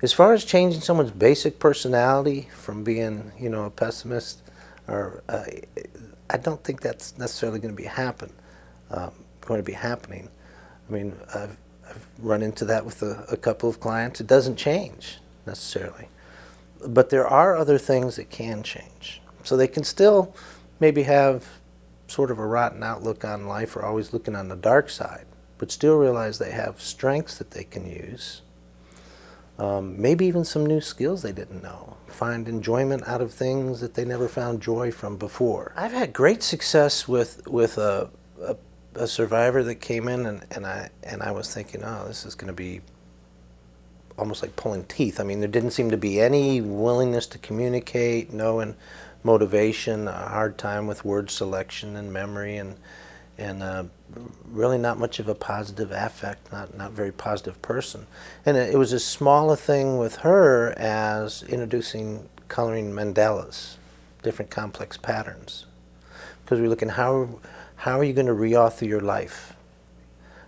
As far as changing someone's basic personality from being, you know, a pessimist, or I don't think that's necessarily going to be going to be happening. I mean, I've run into that with a couple of clients. It doesn't change necessarily, but there are other things that can change. So they can still maybe have sort of a rotten outlook on life, or always looking on the dark side, but still realize they have strengths that they can use. Maybe even some new skills they didn't know. Find enjoyment out of things that they never found joy from before. I've had great success with a survivor that came in, and I was thinking, oh, this is going to be almost like pulling teeth. I mean, there didn't seem to be any willingness to communicate, no motivation, a hard time with word selection and memory, and really not much of a positive affect, not very positive person. And it was as small a thing with her as introducing coloring mandalas, different complex patterns. Because we're looking, how are you going to reauthor your life?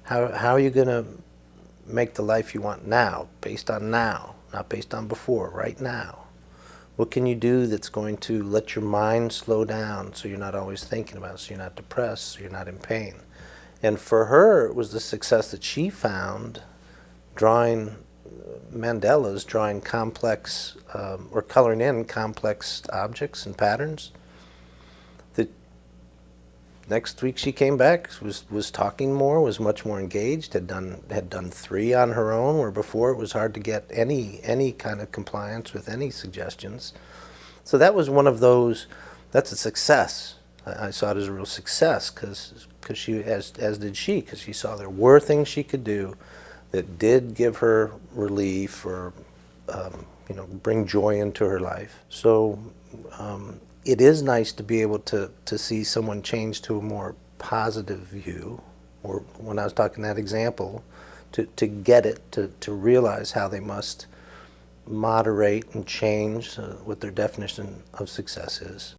How are you going to make the life you want now, based on now, not based on before, right now? What can you do that's going to let your mind slow down so you're not always thinking about it, so you're not depressed, so you're not in pain? And for her, it was the success that she found drawing mandalas, drawing complex, or coloring in complex objects and patterns. The next week she came back, was talking more, was much more engaged, had done 3 on her own, where before it was hard to get any kind of compliance with any suggestions. So that was one of those, that's a success. I saw it as a real success, because she, as did she, because she saw there were things she could do that did give her relief, or you know, bring joy into her life. So it is nice to be able to see someone change to a more positive view, or when I was talking that example, to get it, to realize how they must moderate and change what their definition of success is.